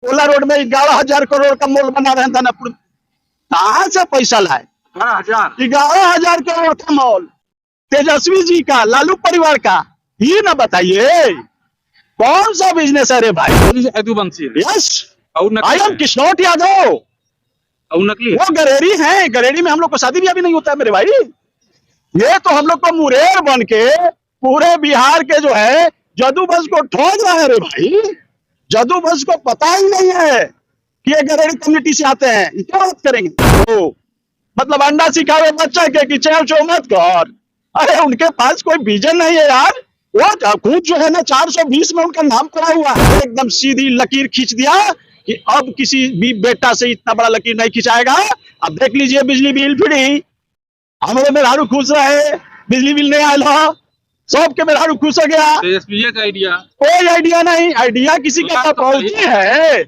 Cola road में 11,000 करोड़ का mall बना रहे हैं दानापुर। कहाँ से पैसा लाए? 11,000 करोड़ का मॉल तेजस्वी जी का, लालू परिवार का, ये ना बताइए कौन सा बिजनेस है रे भाई? यदुवंशी यस, और आई एम किशोर यादव। नकली वो गरेरी हैं, गरेरी में हम लोग को शादी ब्याह भी नहीं होता है मेरे भाई। ये तो हम लोग को मुरेर बन के पूरे बिहार के जो है जदूवंश को ठोक रहा है रे भाई। जदूवंश को पता ही नहीं है कि ये गरेरी कम्युनिटी से आते हैं। क्या बात करेंगे? तो मतलब अंडा सिखावे बच्चा के कि चेव चो मत कर। अरे उनके पास कोई विजन नहीं है यार। वो खुद जो है ना 420 में उनका नाम पड़ा हुआ है, एकदम सीधी लकीर खींच दिया कि अब किसी भी बेटा से इतना बड़ा लकीर नहीं खिंचाएगा। अब देख लीजिए बिजली बिल फ्री, हमारे मेहरारू खुश रहे, बिजली बिल नहीं आया, सबके मेहरारू खुश हो गया। का आइडिया कोई आइडिया नहीं, आइडिया किसी का बपौती है।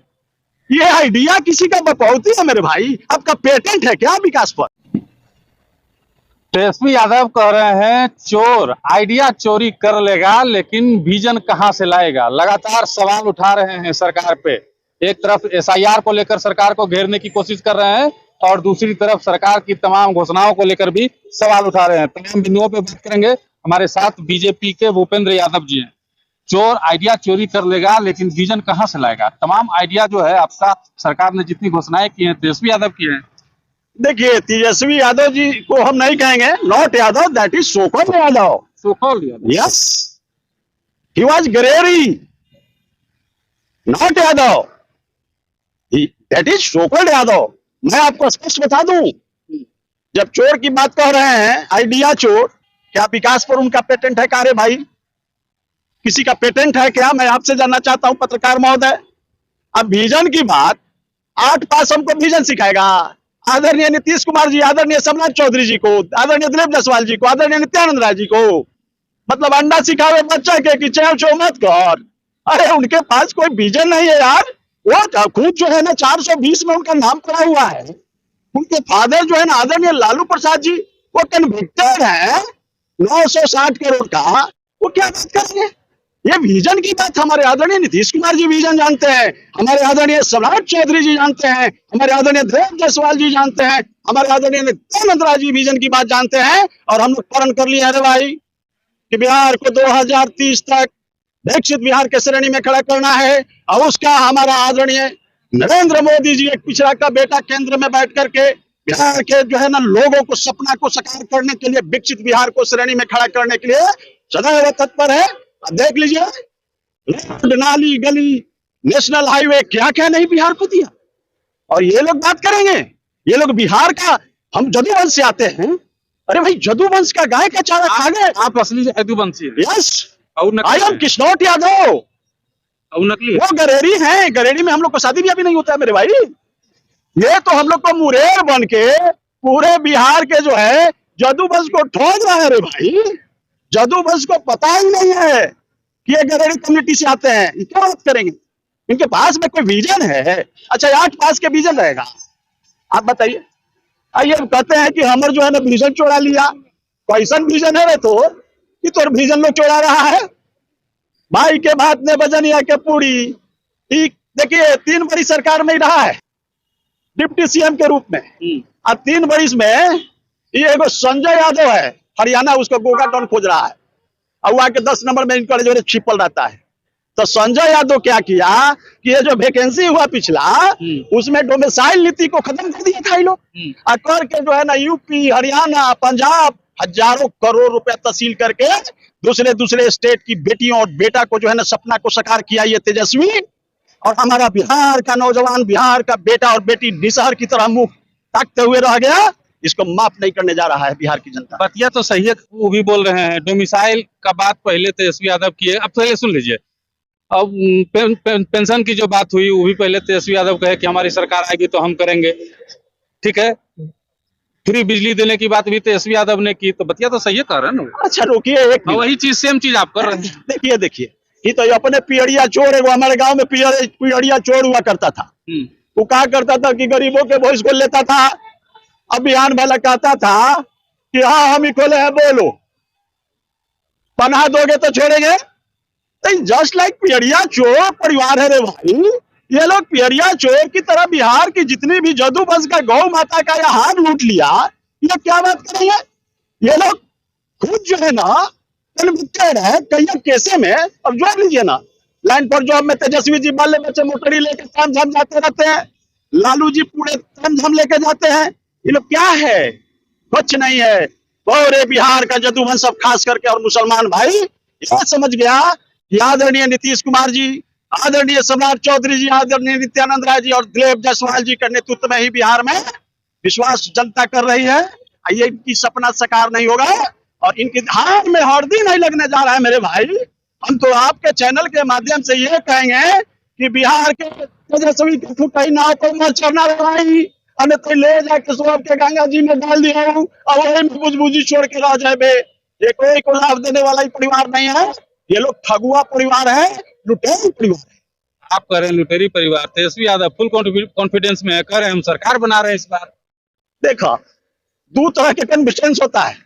ये आइडिया किसी का बपौती है मेरे भाई। आपका पेटेंट है क्या विकास पर? तेजस्वी यादव कह रहे हैं चोर आइडिया चोरी कर लेगा लेकिन विजन कहां से लाएगा। लगातार सवाल उठा रहे हैं सरकार पे। एक तरफ एसआईआर को लेकर सरकार को घेरने की कोशिश कर रहे हैं और दूसरी तरफ सरकार की तमाम घोषणाओं को लेकर भी सवाल उठा रहे हैं। तमाम बिंदुओं पे बात करेंगे। हमारे साथ बीजेपी के भूपेंद्र यादव जी हैं। चोर आइडिया चोरी कर लेगा लेकिन विजन कहां से लाएगा। तमाम आइडिया जो है आपका सरकार ने जितनी घोषणाएं की हैं तेजस्वी यादव की हैं। देखिए तेजस्वी यादव जी को हम नहीं कहेंगे not Yadav, that is so called Yadav. So called Yadav, yes, he was Gareri, not Yadav, that is so called Yadav. मैं आपको स्पष्ट बता दूं, जब चोर की बात कह रहे हैं आइडिया चोर, क्या विकास पर उनका पेटेंट है? कारे भाई किसी का पेटेंट है क्या? मैं आपसे जानना चाहता हूं पत्रकार महोदय। अब विजन की बात, 8 पास हमको विजन सिखाएगा आदरणीय नीतीश कुमार जी, आदरणीय सम्राट चौधरी जी को, आदरणीय दिलीप जायसवाल जी को, आदरणीय नित्यानंद राय जी को। मतलब अंडा सिखावे बच्चा के कि चेव चो मत कर। अरे उनके पास कोई विजन नहीं है यार। वो खुद जो है ना 420 में उनका नाम पड़ा हुआ है। उनके फादर जो है ना आदरणीय लालू प्रसाद जी, वो कन्विक्टेड है 960 करोड़ का। वो क्या बात करेंगे? ये विजन की बात हमारे आदरणीय नीतीश कुमार जी विजन जानते हैं, हमारे आदरणीय सम्राट चौधरी जी जानते हैं, हमारे आदरणीय दिलीप जायसवाल जी जानते हैं, हमारे आदरणीय नित्यानंद राय जी विजन की बात जानते हैं। और हम लोग प्रण कर लिए हैं भाई कि बिहार को 2030 तक विकसित बिहार के श्रेणी में खड़ा करना है। और उसका हमारा आदरणीय नरेंद्र मोदी जी, एक पिछड़ा का बेटा, केंद्र में बैठ करके बिहार के जो है ना लोगों को सपना को साकार करने के लिए, विकसित बिहार को श्रेणी में खड़ा करने के लिए सदैव तत्पर है। अब देख लीजिए रोड, नाली, गली, नेशनल हाईवे, क्या क्या नहीं बिहार को दिया। और ये लोग बात करेंगे, ये लोग बिहार का, हम जदूवंश से आते हैं। अरे भाई जदूवंश का गाय का चारा खा गए। आप असली यदुवंशी हैं। यस, और आई एम किशोर यादव। और नकली वो गरेरी हैं, गरेरी में हम लोग को शादी ब्याह भी नहीं होता है मेरे भाई। ये तो हम लोग को मुरेर बन के पूरे बिहार के जो है जदूवंश को ठोक रहा है रे भाई। जदूवंश को पता ही नहीं है कि ये गरेरी कम्युनिटी से आते हैं। क्या बात करेंगे? इनके पास में कोई विजन है? अच्छा 8 पास के विजन रहेगा, आप बताइए। आइए हम कहते हैं कि हमर जो है ना विजन चोरा लिया। कैसन विजन है रे तो कि तोर विजन लोग चोरा रहा है? भाई के भात ने बजनिया के पूरी। ठीक, देखिए 3 बड़ी सरकार में ही रहा है डिप्टी सीएम के रूप में। अब 3 बरिस में ये एगो संजय यादव है, हरियाणा, उसको गोगा डॉन खोज रहा है और वहां के 10 नंबर में इनका जो है छिपल रहता है। तो संजय यादव क्या किया कि ये जो वैकेंसी हुआ पिछला, उसमें डोमिसाइल नीति को खत्म कर दिया था लोग। और करके जो है ना यूपी, हरियाणा, पंजाब हजारों करोड़ रुपया तहसील करके दूसरे दूसरे स्टेट की बेटियों और बेटा को जो है ना सपना को साकार किया ये तेजस्वी। और हमारा बिहार का नौजवान, बिहार का बेटा और बेटी निसहर की तरह मुंह ताकते हुए रह गया। इसको माफ नहीं करने जा रहा है बिहार की जनता। बतिया तो सही है, वो भी बोल रहे हैं। डोमिसाइल का बात पहले तेजस्वी यादव की है, अब पहले सुन लीजिए। अब पेंशन की जो बात हुई वो भी पहले तेजस्वी यादव कहे कि हमारी सरकार आएगी तो हम करेंगे। ठीक है, फ्री बिजली देने की बात भी तेजस्वी यादव ने की। तो बतिया तो सही है, कह रहे हैं ना। अच्छा रुकिए एक, वही चीज, सेम चीज आप कर रहे हैं। देखिए देखिए, ये तो अपने पियड़िया चोर है। वो हमारे गांव में पियड़िया चोर हुआ करता था। वो कहा करता था कि गरीबों के वॉइस खोल लेता था। अभियान वाला कहता था कि हाँ हम ही खोले हैं, बोलो पनाह दोगे तो छोड़ेंगे। जस्ट लाइक पियड़िया चोर परिवार है रे भाई। ये लोग पियरिया चोर की तरह बिहार की जितनी भी जदू वंश का गौ माता का ये हाथ लूट लिया, ये क्या बात करेंगे? ये लोग खुद जो है ना कन्विक्टेड है कई केसे में। अब जोड़ लीजिए ना, लैंड पर जॉब में तेजस्वी जी बाले बच्चे मोटरी लेके ताम झाम जाते रहते हैं, लालू जी पूरे ताम झाम लेके जाते हैं। ये लोग क्या है? कुछ नहीं है। पूरे बिहार का जदूवंश सब खास करके और मुसलमान भाई यह समझ गया कि आदरणीय नीतीश कुमार जी, आदरणीय सम्राट चौधरी जी, आदरणीय नित्यानंद राय जी और दिलीप जायसवाल जी के नेतृत्व में ही बिहार में विश्वास जनता कर रही है। ये इनकी सपना साकार नहीं होगा और इनकी हाथ में हरदी नहीं लगने जा रहा है मेरे भाई। हम तो आपके चैनल के माध्यम से ये कहेंगे कि बिहार के तेजस्वी के फुटाई नाव पर मत चढ़ना रही, हमें तो ले जाके सब के गंगा जी में डाल दिया और वही में बुझबुझी छोड़ के रह जाए। ये कोई को लाभ देने वाला ही परिवार नहीं है, ये लोग ठगुआ परिवार है, लुटेरी परिवार है। आप कह रहे हैं लुटेरी परिवार, तेजस्वी यादव फुल कॉन्फिडेंस में है, कह रहे हैं हम सरकार बना रहे हैं इस बार। देखो, दो तरह के कॉन्फिडेंस होता है।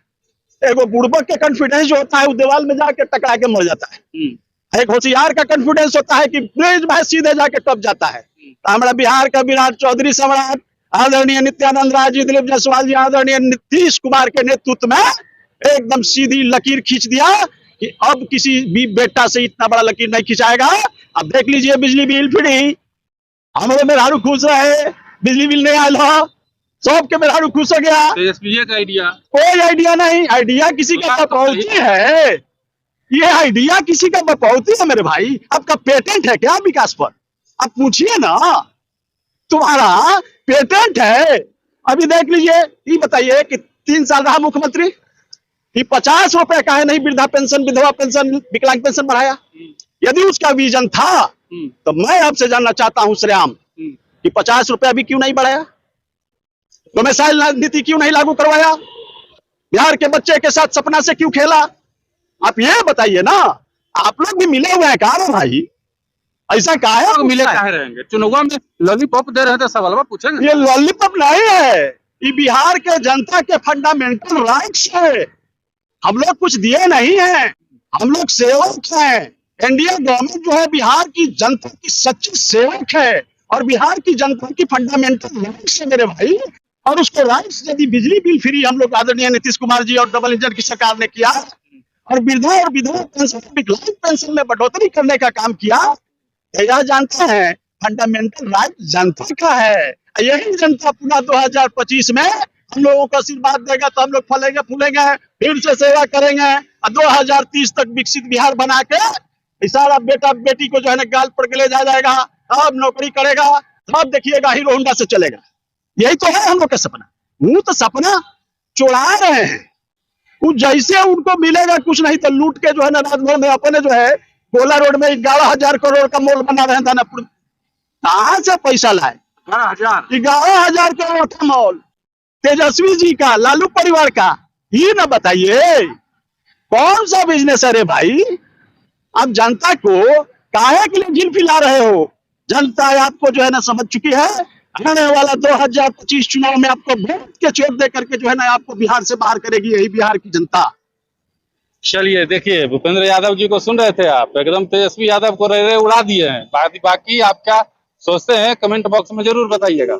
एगो बुड़बक के कॉन्फिडेंस जो होता है वो दीवार में जाके टकरा के मर जाता है। एक होशियार का कॉन्फिडेंस होता है कि प्लीज भाई सीधे जाके टप जाता है। तो हमारा बिहार का विराट चौधरी सम्राट, आदरणीय नित्यानंद राय जी, दिलीप जायसवाल जी, आदरणीय नीतीश कुमार के नेतृत्व में एकदम सीधी लकीर खींच दिया कि अब किसी भी बेटा से इतना बड़ा लकीर नहीं खिंचाएगा। अब देख लीजिए बिजली बिल फ्री, हमारे मेहरारू खुश रहे, बिजली बिल नहीं आया, सबके मेहरारू खुश हो गया। तेजस्वी का आइडिया, कोई आइडिया नहीं, आइडिया किसी का बपौती है। ये आइडिया किसी का बपौती है मेरे भाई। आपका पेटेंट है क्या विकास पर? आप पूछिए ना, तुम्हारा पेटेंट है। अभी देख लीजिए, ये बताइए कि 3 साल रहा मुख्यमंत्री, ये 50 रुपए का है नहीं वृद्धा पेंशन, विधवा पेंशन, विकलांग पेंशन बढ़ाया। यदि उसका विजन था तो मैं आपसे जानना चाहता हूं श्रेयाम कि 50 रुपए अभी क्यों नहीं बढ़ाया? डोमिसाइल नीति क्यों नहीं लागू करवाया? बिहार के बच्चे के साथ सपना से क्यों खेला? आप ये बताइए ना। आप लोग भी मिले हुए हैं कहा भाई? ऐसा कहा है मिले कहे रहेंगे? चुनाव में लॉलीपॉप दे रहे थे, सवाल पूछेंगे। ये लॉलीपॉप नहीं है, ये बिहार के जनता के फंडामेंटल राइट्स है। हम लोग कुछ दिए नहीं है, हम लोग सेवक हैं। एनडीए गवर्नमेंट जो है बिहार की जनता की सच्ची सेवक है और बिहार की जनता की फंडामेंटल राइट्स है मेरे भाई। और उसके राइट्स यदि बिजली बिल फ्री हम लोग आदरणीय नीतीश कुमार जी और डबल इंजन की सरकार ने किया और वृद्धा और विधवा पेंशन, विकलांग पेंशन में बढ़ोतरी करने का काम किया, यह जानते हैं फंडामेंटल राइट जनता का है। यही जनता पुनः 2025 में हम लोगों को आशीर्वाद देगा तो हम लोग फलेंगे फूलेंगे, फिर से सेवा करेंगे और 2030 तक विकसित बिहार बना के सारा बेटा बेटी को जो है ना गाल पड़ के ले जाएगा, अब नौकरी करेगा, अब देखिएगा हीरो होंडा से चलेगा। यही तो है हम लोग का सपना। वो तो सपना चुरा रहे हैं। वो जैसे उनको मिलेगा कुछ नहीं तो लूट के जो है ना रात भर में अपने जो है गोला रोड में 11,000 करोड़ का मॉल बना रहे हैं दानापुर। कहां से पैसा लाए? 11,000 करोड़ का मॉल तेजस्वी जी का, लालू परिवार का। ये ना बताइए कौन सा बिजनेस है रे भाई? आप जनता को काहे के लिए झिल फिला रहे हो? जनता आपको जो है ना समझ चुकी है। आने वाला 2025 चुनाव में आपको वोट के चोट दे करके जो है ना आपको बिहार से बाहर करेगी यही बिहार की जनता। चलिए देखिए, भूपेंद्र यादव जी को सुन रहे थे आप, एकदम तेजस्वी यादव को रहे उड़ा दिए हैं। बाकी आप क्या सोचते हैं कमेंट बॉक्स में जरूर बताइएगा।